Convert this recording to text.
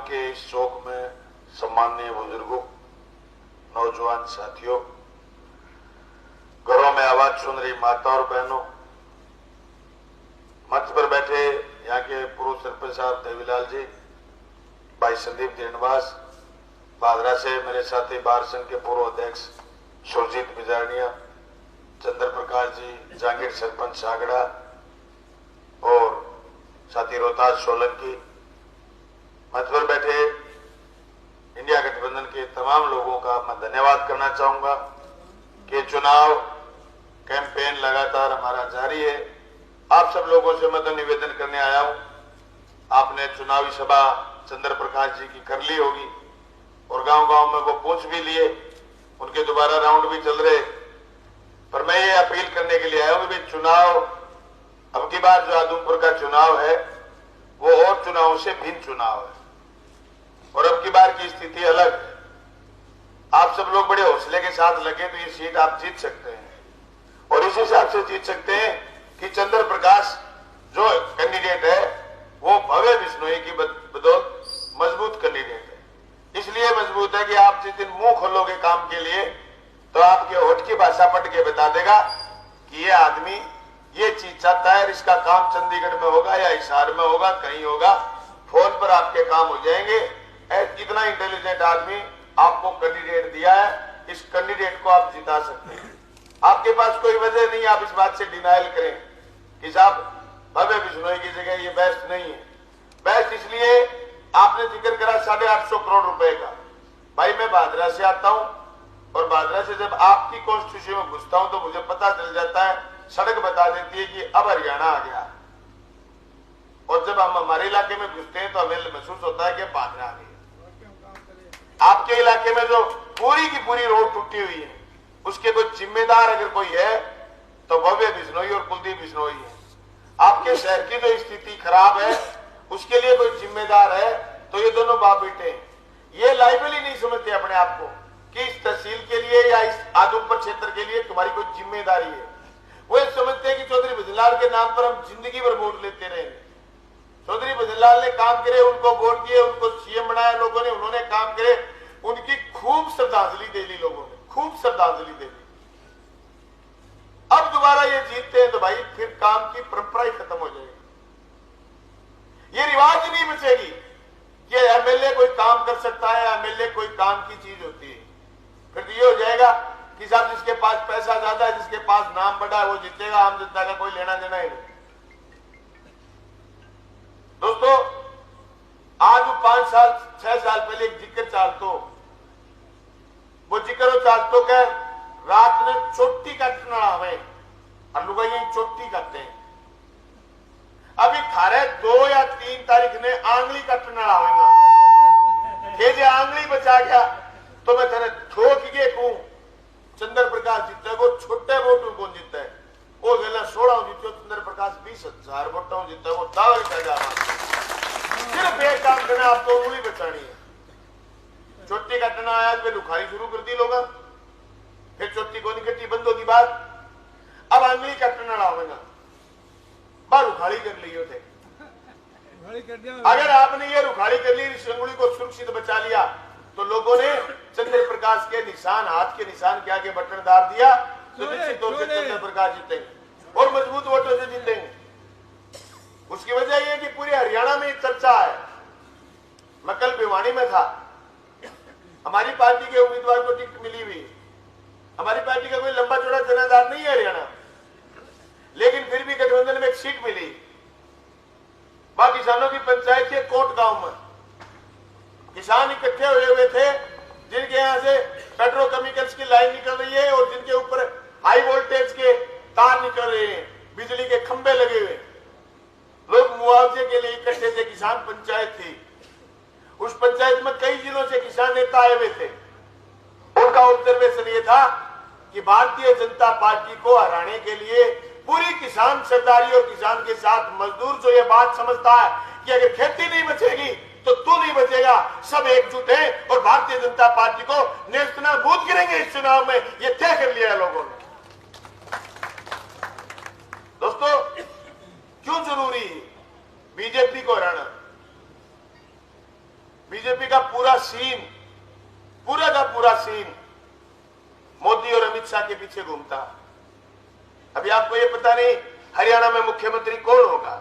के इस चौक में सम्माननीय बुजुर्गों, नौजवान साथियों, घरों में आवाज सुन रही माता और बहनों, मंच पर बैठे यहाँ के पूर्व सरपंच साहब देवीलाल जी, भाई संदीप देनवास, भादरा से मेरे साथी बार संघ के पूर्व अध्यक्ष सुरजीत बिजारनिया, चंद्र प्रकाश जी, जहांगीर सरपंच सागड़ा और साथी रोहतास सोलंकी, मंच पर बैठे इंडिया गठबंधन के तमाम लोगों का मैं धन्यवाद करना चाहूंगा कि चुनाव कैंपेन लगातार हमारा जारी है। आप सब लोगों से मैं तो निवेदन करने आया हूं, आपने चुनावी सभा चंद्र प्रकाश जी की कर ली होगी और गांव-गांव में वो पहुंच भी लिए, उनके दोबारा राउंड भी चल रहे, पर मैं ये अपील करने के लिए आया हूं कि चुनाव अब की बार जो आदमपुर का चुनाव है वो और चुनावों से भिन्न चुनाव है और अब की बार की स्थिति अलग है। आप सब लोग बड़े हौसले के साथ लगे तो ये सीट आप जीत सकते हैं और इस हिसाब से जीत सकते हैं कि चंद्र प्रकाश जो कैंडिडेट है वो भव्य बिश्नोई की बदौलत मजबूत कैंडिडेट है। इसलिए मजबूत है कि आप जिस दिन मुंह खोलोगे काम के लिए तो आपके होठ की भाषा पढ़ के बता देगा कि ये आदमी ये चीज चाहता है, इसका काम चंडीगढ़ में होगा या हिसार में होगा, कहीं होगा, फोन पर आपके काम हो जाएंगे। इतना इंटेलिजेंट आदमी आपको कैंडिडेट दिया है, इस कैंडिडेट को आप जिता सकते हैं। आपके पास कोई वजह नहीं आप इस बात से डिनाइल करें कि साहब भव्य बिश्नोई की जगह ये बेस्ट नहीं है। बेस्ट इसलिए आपने जिक्र करा 850 करोड़ रुपए का। भाई मैं भादरा से आता हूं और भादरा से जब आपकी कॉन्स्टिट्यूशन में घुसता हूं तो मुझे पता चल जाता है, सड़क बता देती है कि अब हरियाणा आ गया और जब हम हमारे इलाके में घुसते हैं तो हमें महसूस होता है कि भादरा आ गया। आपके इलाके में जो पूरी की पूरी रोड टूटी हुई है उसके कोई जिम्मेदार अगर कोई है तो भव्य बिश्नोई और कुलदीप बिश्नोई है। आपके शहर की जो स्थिति खराब है उसके लिए कोई जिम्मेदार है तो ये दोनों बाप बेटे हैं। ये लाइबल ही नहीं समझते अपने आप को कि इस तहसील के लिए या इस आदमपुर क्षेत्र के लिए तुम्हारी कोई जिम्मेदारी है। वो ये समझते हैं कि चौधरी भजनलाल के नाम पर हम जिंदगी भर वोट लेते रहेंगे। चौधरी भजनलाल ने काम करे, उनको वोट दिए, उनको सीएम बनाया लोगों ने, उन्होंने काम करे, उनकी खूब श्रद्धांजलि दे ली लोगों ने, खूब श्रद्धांजलि दे ली। अब दोबारा ये जीतते हैं तो भाई फिर काम की परंपरा ही खत्म हो जाएगी। ये रिवाज ही नहीं बचेगी कि एमएलए कोई काम कर सकता है, एमएलए कोई काम की चीज होती है। फिर तो ये हो जाएगा कि साहब जिसके पास पैसा ज्यादा है, जिसके पास नाम बड़ा है वो जीतेगा, आम जनता का कोई लेना देना ही नहीं। दोस्तों आज 5 साल 6 साल पहले एक जिक्र चालतो, वो जिक्र चालतो कर रात में चोटी काटना हमें और लोग ये चोटी काटते हैं। अभी थारे 2 या 3 तारीख ने आंगली काटना आवेगा, ये जो आंगली बचा गया तो मैं तेरे ठोक के कहूं चंद्र प्रकाश जीते को छोटे वोट कौन जीता है, वो गला 16 जीतो, चंद्र प्रकाश 20,000 वोटों जीता, वो दावा कर सिर्फ एक काम करना, आपको उंगली बचानी है। चोटी काटना आया फिर उखाड़ी शुरू कर दी लोग, फिर चोटी को निकटी बंद होगी बात, अब आंगली काटना आवेगा, बार उखाड़ी कर ली थे। अगर आपने ये रुखाड़ी कर ली, इस उंगली को सुरक्षित बचा लिया तो लोगों ने चंद्र प्रकाश के निशान, हाथ के निशान के आगे बटन दाब दिया तो निश्चित तौर से चंद्र प्रकाश जीतेंगे और मजबूत वोटों से जीतेंगे। उसकी वजह यह कि पूरे हरियाणा में चर्चा है। मैं कल भिवानी में था, हमारी पार्टी के उम्मीदवार को टिकट मिली हुई, हमारी पार्टी का कोई लंबा चौड़ा जनाधार नहीं है हरियाणा, लेकिन फिर भी गठबंधन में एक सीट मिली। वहां किसानों की पंचायत थी कोट गांव में, किसान इकट्ठे हुए थे जिनके यहां से पेट्रोकेमिकल्स की लाइन निकल रही है और जिनके ऊपर हाई वोल्टेज के तार निकल रहे हैं, बिजली के खंभे लगे हुए। लोग मुआवजे के लिए इकट्ठे थे, किसान पंचायत थी। उस पंचायत में कई जिलों से किसान नेता आए हुए थे। उनका ऑब्जर्वेशन ये था कि भारतीय जनता पार्टी को हराने के लिए पूरी किसान सरदारी और किसान के साथ मजदूर जो ये बात समझता है कि अगर खेती नहीं बचेगी तो तू नहीं बचेगा, सब एकजुट है और भारतीय जनता पार्टी को नेस्तनाबूद करेंगे इस चुनाव में, ये तय कर लिया है लोगों ने। दोस्तों क्यों जरूरी है बीजेपी को हराना? बीजेपी का पूरा सीन मोदी और अमित शाह के पीछे घूमता। अभी आपको ये पता नहीं हरियाणा में मुख्यमंत्री कौन होगा।